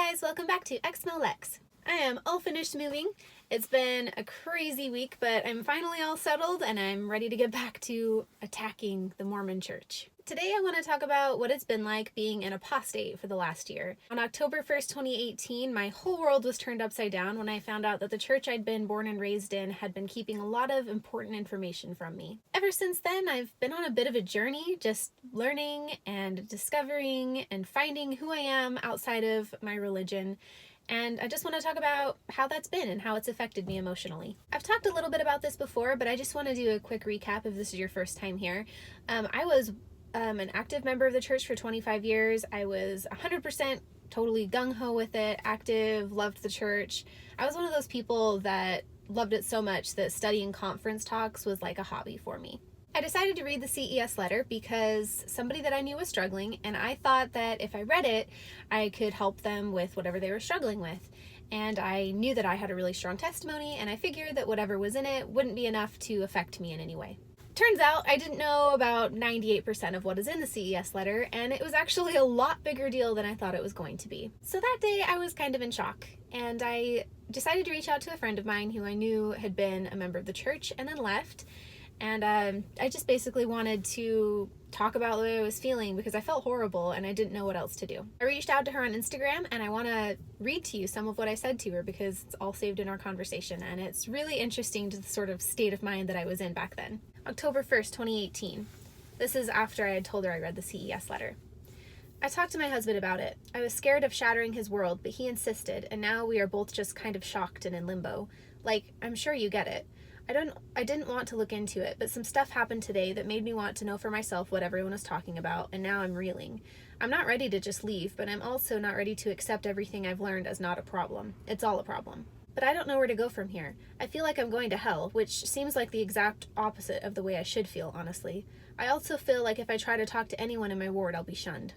guys, welcome back to Exmo. I am all finished moving. It's been a crazy week, but I'm finally all settled and I'm ready to get back to attacking the Mormon church. Today I want to talk about what it's been like being an apostate for the last year. On October 1st, 2018, my whole world was turned upside down when I found out that the church I'd been born and raised in had been keeping a lot of important information from me. Ever since then, I've been on a bit of a journey, just learning and discovering and finding who I am outside of my religion. And I just want to talk about how that's been and how it's affected me emotionally. I've talked a little bit about this before, but I just want to do a quick recap if this is your first time here. I was an active member of the church for 25 years. I was 100% totally gung-ho with it, active, loved the church. I was one of those people that loved it so much that studying conference talks was like a hobby for me. I decided to read the CES letter because somebody that I knew was struggling, and I thought that if I read it, I could help them with whatever they were struggling with. And I knew that I had a really strong testimony, and I figured that whatever was in it wouldn't be enough to affect me in any way. Turns out I didn't know about 98% of what is in the CES letter, and it was actually a lot bigger deal than I thought it was going to be. So that day I was kind of in shock, and I decided to reach out to a friend of mine who I knew had been a member of the church and then left. And I just basically wanted to talk about the way I was feeling because I felt horrible and I didn't know what else to do. I reached out to her on Instagram and I want to read to you some of what I said to her because it's all saved in our conversation and it's really interesting to the sort of state of mind that I was in back then. October 1st, 2018. This is after I had told her I read the CES letter. I talked to my husband about it. I was scared of shattering his world, but he insisted, and now we are both just kind of shocked and in limbo. Like, I'm sure you get it. I didn't want to look into it, but some stuff happened today that made me want to know for myself what everyone was talking about, and now I'm reeling. I'm not ready to just leave, but I'm also not ready to accept everything I've learned as not a problem. It's all a problem. But I don't know where to go from here. I feel like I'm going to hell, which seems like the exact opposite of the way I should feel, honestly. I also feel like if I try to talk to anyone in my ward, I'll be shunned.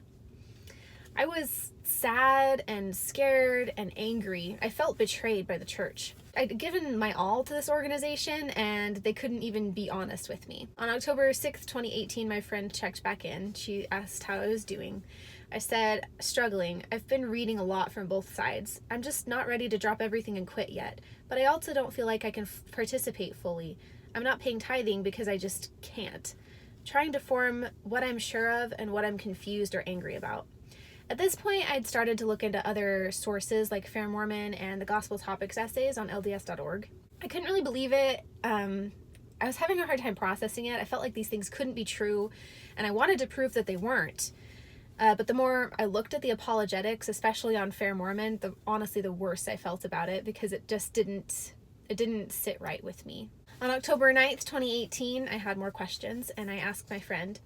I was sad and scared and angry. I felt betrayed by the church. I'd given my all to this organization and they couldn't even be honest with me. On October 6th, 2018, my friend checked back in. She asked how I was doing. I said, struggling. I've been reading a lot from both sides. I'm just not ready to drop everything and quit yet. But I also don't feel like I can participate fully. I'm not paying tithing because I just can't. Trying to form what I'm sure of and what I'm confused or angry about. At this point, I'd started to look into other sources like Fair Mormon and the Gospel Topics essays on LDS.org. I couldn't really believe it. I was having a hard time processing it. I felt like these things couldn't be true, and I wanted to prove that they weren't. But the more I looked at the apologetics, especially on Fair Mormon, honestly the worse I felt about it because it just didn't sit right with me. On October 9th, 2018, I had more questions, and I asked my friend,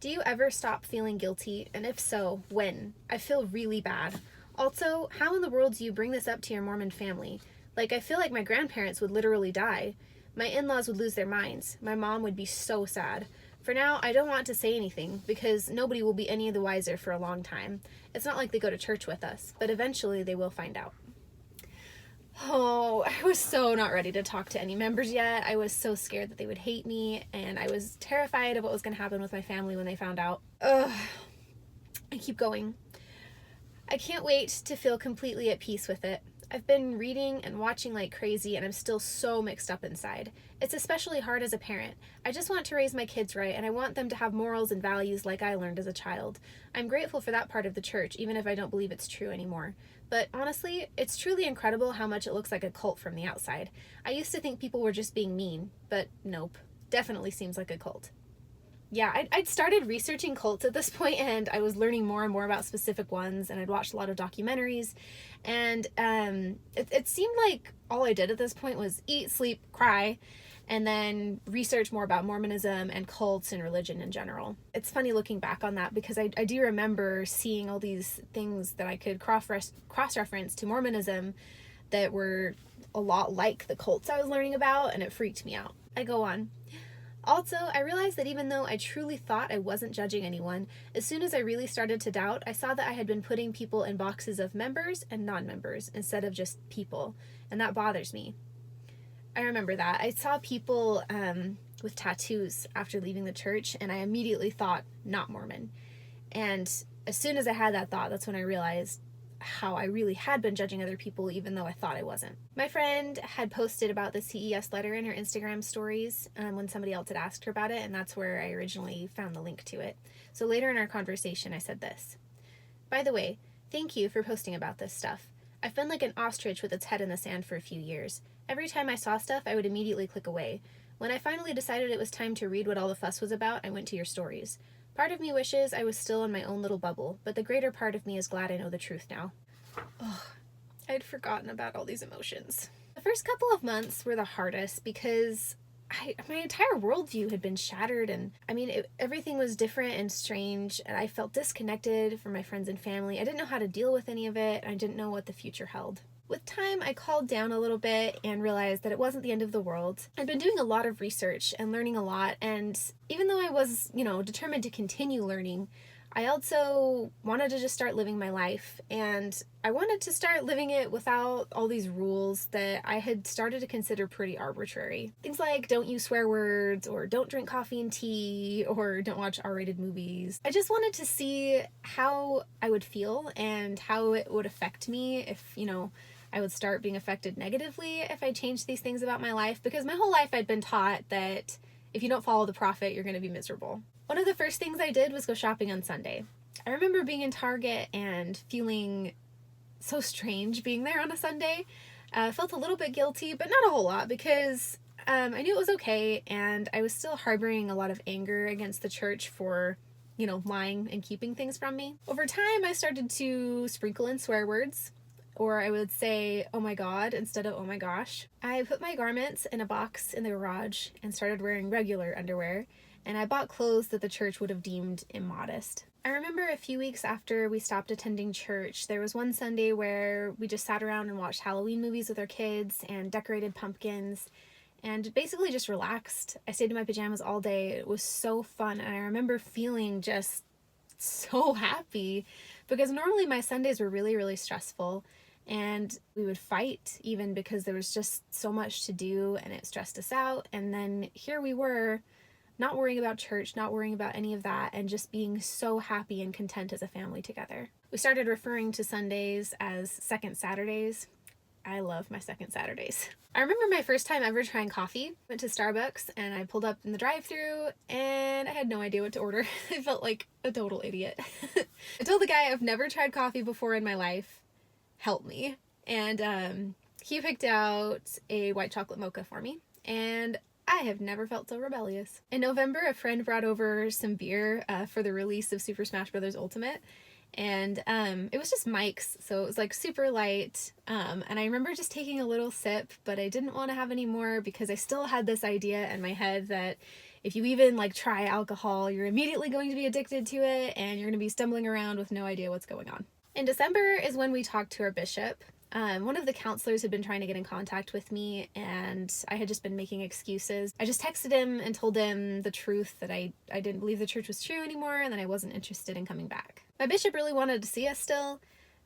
do you ever stop feeling guilty? And if so, when? I feel really bad. Also, how in the world do you bring this up to your Mormon family? Like, I feel like my grandparents would literally die. My in-laws would lose their minds. My mom would be so sad. For now, I don't want to say anything because nobody will be any the wiser for a long time. It's not like they go to church with us, but eventually they will find out. Oh, I was so not ready to talk to any members yet. I was so scared that they would hate me, and I was terrified of what was going to happen with my family when they found out. Ugh. I keep going. I can't wait to feel completely at peace with it. I've been reading and watching like crazy, and I'm still so mixed up inside. It's especially hard as a parent. I just want to raise my kids right, and I want them to have morals and values like I learned as a child. I'm grateful for that part of the church, even if I don't believe it's true anymore. But honestly, it's truly incredible how much it looks like a cult from the outside. I used to think people were just being mean, but nope. Definitely seems like a cult. Yeah, I'd started researching cults at this point, and I was learning more and more about specific ones, and I'd watched a lot of documentaries, and it seemed like all I did at this point was eat, sleep, cry, and then research more about Mormonism and cults and religion in general. It's funny looking back on that because I do remember seeing all these things that I could cross-reference to Mormonism that were a lot like the cults I was learning about, and it freaked me out. I go on. Also, I realized that even though I truly thought I wasn't judging anyone, as soon as I really started to doubt, I saw that I had been putting people in boxes of members and non-members instead of just people, and that bothers me. I remember that. I saw people with tattoos after leaving the church, and I immediately thought, not Mormon. And as soon as I had that thought, that's when I realized how I really had been judging other people even though I thought I wasn't. My friend had posted about the CES letter in her Instagram stories when somebody else had asked her about it, and that's where I originally found the link to it. So later in our conversation, I said this: "By the way, thank you for posting about this stuff. I've been like an ostrich with its head in the sand for a few years. Every time I saw stuff, I would immediately click away. When I finally decided it was time to read what all the fuss was about, I went to your stories. Part of me wishes I was still in my own little bubble, but the greater part of me is glad I know the truth now." Oh, I'd forgotten about all these emotions. The first couple of months were the hardest because my entire worldview had been shattered, and everything was different and strange, and I felt disconnected from my friends and family. I didn't know how to deal with any of it, and I didn't know what the future held. With time, I calmed down a little bit and realized that it wasn't the end of the world. I'd been doing a lot of research and learning a lot, and even though I was, determined to continue learning, I also wanted to just start living my life, and I wanted to start living it without all these rules that I had started to consider pretty arbitrary. Things like don't use swear words, or don't drink coffee and tea, or don't watch R-rated movies. I just wanted to see how I would feel and how it would affect me if, I would start being affected negatively if I changed these things about my life, because my whole life I'd been taught that if you don't follow the prophet, you're going to be miserable. One of the first things I did was go shopping on Sunday. I remember being in Target and feeling so strange being there on a Sunday. I felt a little bit guilty, but not a whole lot, because I knew it was okay, and I was still harboring a lot of anger against the church for, lying and keeping things from me. Over time, I started to sprinkle in swear words, or I would say, "oh my God," instead of "oh my gosh." I put my garments in a box in the garage and started wearing regular underwear, and I bought clothes that the church would have deemed immodest. I remember a few weeks after we stopped attending church, there was one Sunday where we just sat around and watched Halloween movies with our kids and decorated pumpkins and basically just relaxed. I stayed in my pajamas all day. It was so fun, and I remember feeling just so happy, because normally my Sundays were really, really stressful, and we would fight even because there was just so much to do and it stressed us out. And then here we were, not worrying about church, not worrying about any of that, and just being so happy and content as a family together. We started referring to Sundays as second Saturdays. I love my second Saturdays. I remember my first time ever trying coffee. Went to Starbucks and I pulled up in the drive-thru and I had no idea what to order. I felt like a total idiot. I told the guy I've never tried coffee before in my life, help me. And he picked out a white chocolate mocha for me, and I have never felt so rebellious. In November, a friend brought over some beer for the release of Super Smash Bros. Ultimate, and it was just Mike's, so it was like super light, and I remember just taking a little sip, but I didn't want to have any more because I still had this idea in my head that if you even try alcohol, you're immediately going to be addicted to it, and you're going to be stumbling around with no idea what's going on. In December is when we talked to our bishop. One of the counselors had been trying to get in contact with me, and I had just been making excuses. I just texted him and told him the truth, that I didn't believe the church was true anymore and that I wasn't interested in coming back. My bishop really wanted to see us still,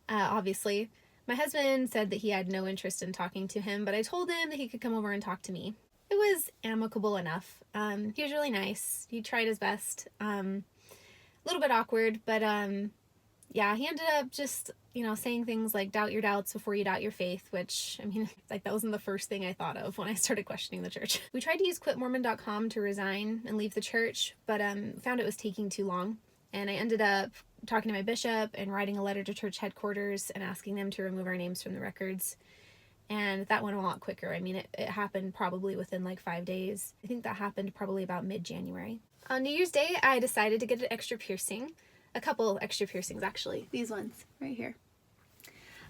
obviously. My husband said that he had no interest in talking to him, but I told him that he could come over and talk to me. It was amicable enough. He was really nice. He tried his best. A little bit awkward, but yeah, he ended up just, saying things like doubt your doubts before you doubt your faith, which, that wasn't the first thing I thought of when I started questioning the church. We tried to use quitmormon.com to resign and leave the church, but found it was taking too long. And I ended up talking to my bishop and writing a letter to church headquarters and asking them to remove our names from the records. And that went a lot quicker. It happened probably within 5 days. I think that happened probably about mid-January. On New Year's Day, I decided to get an extra piercing. A couple extra piercings, actually. These ones right here.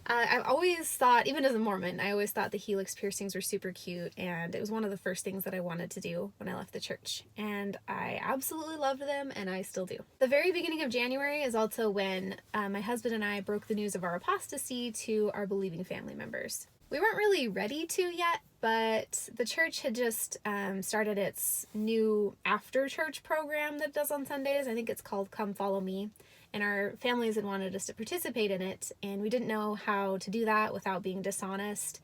I've always thought, even as a Mormon, I always thought the helix piercings were super cute, and it was one of the first things that I wanted to do when I left the church. And I absolutely loved them, and I still do. The very beginning of January is also when my husband and I broke the news of our apostasy to our believing family members. We weren't really ready to yet, but the church had just started its new after-church program that it does on Sundays. I think it's called Come Follow Me, and our families had wanted us to participate in it, and we didn't know how to do that without being dishonest,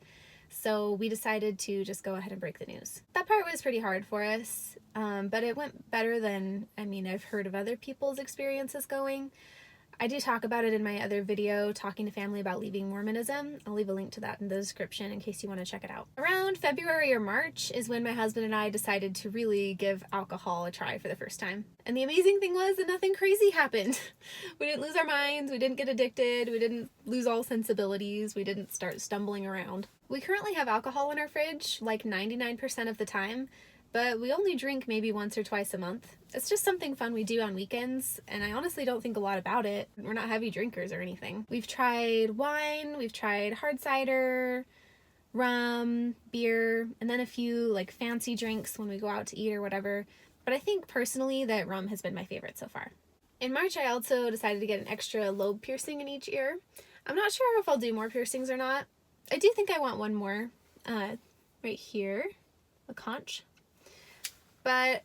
so we decided to just go ahead and break the news. That part was pretty hard for us, but it went better than, I've heard of other people's experiences going. I do talk about it in my other video, talking to family about leaving Mormonism. I'll leave a link to that in the description in case you want to check it out. Around February or March is when my husband and I decided to really give alcohol a try for the first time. And the amazing thing was that nothing crazy happened. We didn't lose our minds, we didn't get addicted, we didn't lose all sensibilities, we didn't start stumbling around. We currently have alcohol in our fridge like 99% of the time, but we only drink maybe once or twice a month. It's just something fun we do on weekends, and I honestly don't think a lot about it. We're not heavy drinkers or anything. We've tried wine, we've tried hard cider, rum, beer, and then a few like fancy drinks when we go out to eat or whatever. But I think personally that rum has been my favorite so far. In March, I also decided to get an extra lobe piercing in each ear. I'm not sure if I'll do more piercings or not. I do think I want one more right here, a conch. But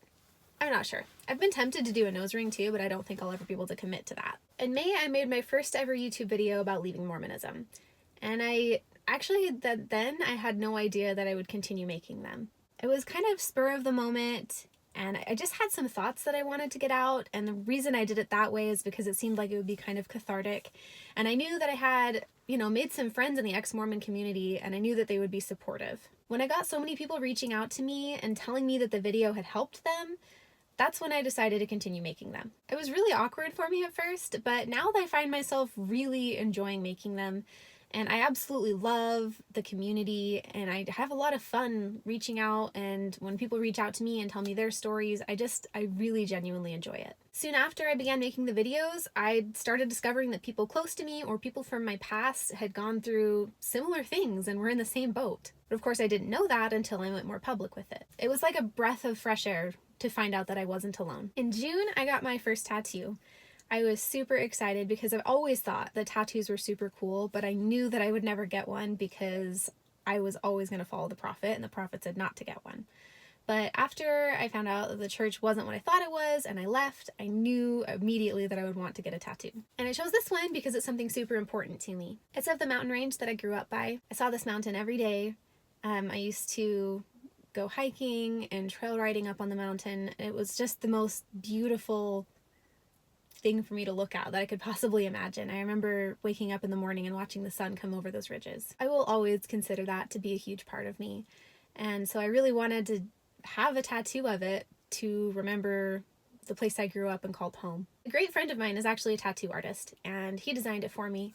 I'm not sure. I've been tempted to do a nose ring too, but I don't think I'll ever be able to commit to that. In May, I made my first ever YouTube video about leaving Mormonism. And I had no idea that I would continue making them. It was kind of spur of the moment, and I just had some thoughts that I wanted to get out, and the reason I did it that way is because it seemed like it would be kind of cathartic. And I knew that I had, made some friends in the ex-Mormon community, and I knew that they would be supportive. When I got so many people reaching out to me and telling me that the video had helped them, that's when I decided to continue making them. It was really awkward for me at first, but now I find myself really enjoying making them, and I absolutely love the community, and I have a lot of fun reaching out, and when people reach out to me and tell me their stories, I really genuinely enjoy it. Soon after I began making the videos, I started discovering that people close to me or people from my past had gone through similar things and were in the same boat. But of course I didn't know that until I went more public with it. It was like a breath of fresh air to find out that I wasn't alone. In June, I got my first tattoo. I was super excited because I've always thought that tattoos were super cool, but I knew that I would never get one because I was always going to follow the prophet, and the prophet said not to get one. But after I found out that the church wasn't what I thought it was and I left, I knew immediately that I would want to get a tattoo. And I chose this one because it's something super important to me. It's of the mountain range that I grew up by. I saw this mountain every day. I used to go hiking and trail riding up on the mountain. It was just the most beautiful thing for me to look at that I could possibly imagine. I remember waking up in the morning and watching the sun come over those ridges. I will always consider that to be a huge part of me. And so I really wanted to have a tattoo of it to remember the place I grew up and called home. A great friend of mine is actually a tattoo artist, and he designed it for me.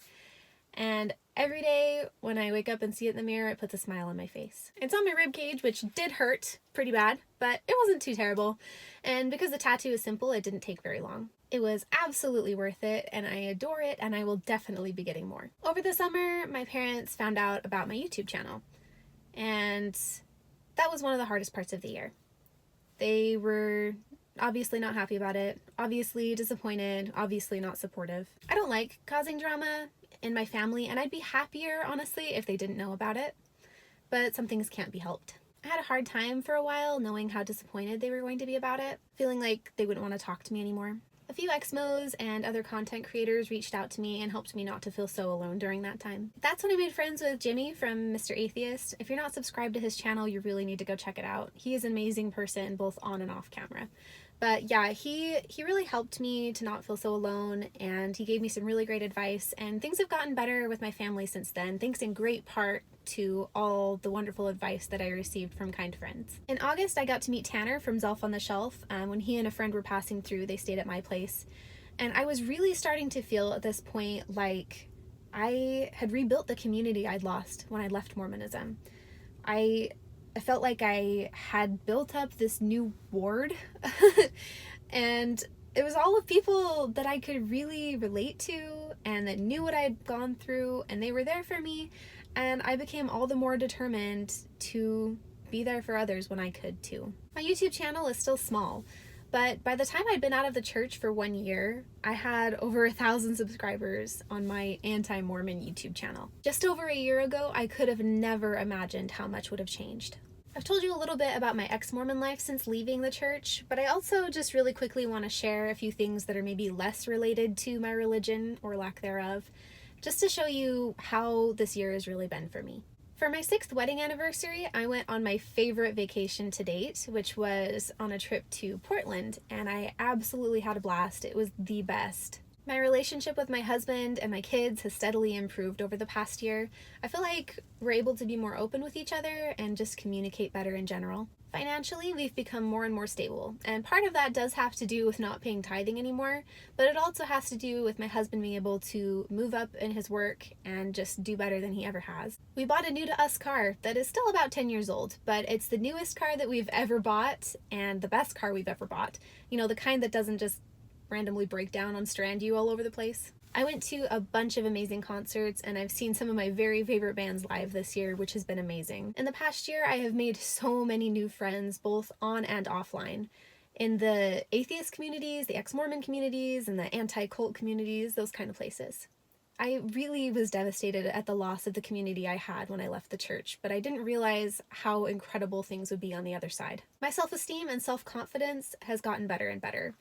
And every day when I wake up and see it in the mirror, it puts a smile on my face. It's on my rib cage, which did hurt pretty bad, but it wasn't too terrible. And because the tattoo is simple, it didn't take very long. It was absolutely worth it, and I adore it, and I will definitely be getting more. Over the summer, my parents found out about my YouTube channel, and that was one of the hardest parts of the year. They were obviously not happy about it, obviously disappointed, obviously not supportive. I don't like causing drama in my family, and I'd be happier, honestly, if they didn't know about it, but some things can't be helped. I had a hard time for a while knowing how disappointed they were going to be about it, feeling like they wouldn't want to talk to me anymore. A few Exmos and other content creators reached out to me and helped me not to feel so alone during that time. That's when I made friends with Jimmy from Mr. Atheist. If you're not subscribed to his channel, you really need to go check it out. He is an amazing person, both on and off camera. But yeah, he really helped me to not feel so alone, and he gave me some really great advice, and things have gotten better with my family since then, thanks in great part to all the wonderful advice that I received from kind friends. In August, I got to meet Tanner from Zelf on the Shelf. When he and a friend were passing through, they stayed at my place, and I was really starting to feel at this point like I had rebuilt the community I'd lost when I left Mormonism. I felt like I had built up this new ward and it was all of people that I could really relate to and that knew what I had gone through, and they were there for me, and I became all the more determined to be there for others when I could too. My YouTube channel is still small, but by the time I'd been out of the church for 1 year, I had over 1,000 subscribers on my anti-Mormon YouTube channel. Just over a year ago, I could have never imagined how much would have changed. I've told you a little bit about my ex-Mormon life since leaving the church, but I also just really quickly want to share a few things that are maybe less related to my religion or lack thereof, just to show you how this year has really been for me. For my 6th wedding anniversary, I went on my favorite vacation to date, which was on a trip to Portland, and I absolutely had a blast. It was the best. My relationship with my husband and my kids has steadily improved over the past year. I feel like we're able to be more open with each other and just communicate better in general. Financially, we've become more and more stable, and part of that does have to do with not paying tithing anymore, but it also has to do with my husband being able to move up in his work and just do better than he ever has. We bought a new to us car that is still about 10 years old, but it's the newest car that we've ever bought and the best car we've ever bought. You know, the kind that doesn't just randomly break down on strand you all over the place. I went to a bunch of amazing concerts, and I've seen some of my very favorite bands live this year, which has been amazing. In the past year, I have made so many new friends, both on and offline. In the atheist communities, the ex-mormon communities, and the anti-cult communities, those kind of places. I really was devastated at the loss of the community I had when I left the church, but I didn't realize how incredible things would be on the other side. My self-esteem and self-confidence has gotten better and better.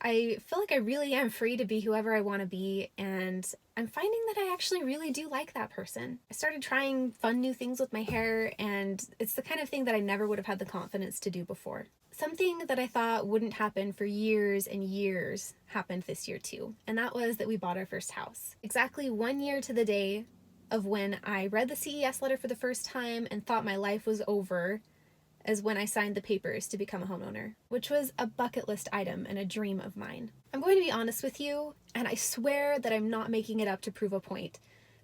I feel like I really am free to be whoever I want to be, and I'm finding that I actually really do like that person. I started trying fun new things with my hair, and it's the kind of thing that I never would have had the confidence to do before. Something that I thought wouldn't happen for years and years happened this year too, and that was that we bought our first house. Exactly 1 year to the day of when I read the CES letter for the first time and thought my life was over, as when I signed the papers to become a homeowner, which was a bucket list item and a dream of mine. I'm going to be honest with you, and I swear that I'm not making it up to prove a point,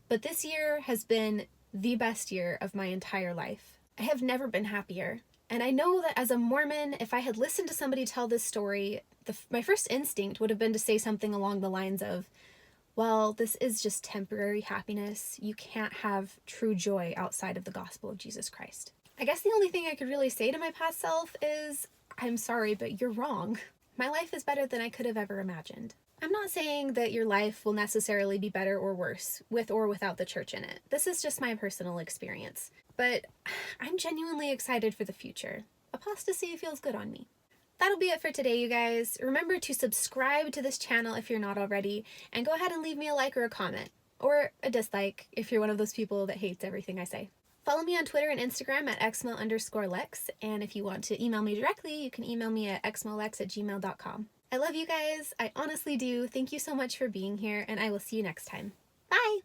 but this year has been the best year of my entire life. I have never been happier, and I know that as a Mormon, if I had listened to somebody tell this story, my first instinct would have been to say something along the lines of, well, this is just temporary happiness. You can't have true joy outside of the gospel of Jesus Christ. I guess the only thing I could really say to my past self is, I'm sorry, but you're wrong. My life is better than I could have ever imagined. I'm not saying that your life will necessarily be better or worse, with or without the church in it. This is just my personal experience. But I'm genuinely excited for the future. Apostasy feels good on me. That'll be it for today, you guys. Remember to subscribe to this channel if you're not already, and go ahead and leave me a like or a comment, or a dislike if you're one of those people that hates everything I say. Follow me on Twitter and Instagram at exmo_lex, and if you want to email me directly, you can email me at exmolex@gmail.com. I love you guys. I honestly do. Thank you so much for being here, and I will see you next time. Bye!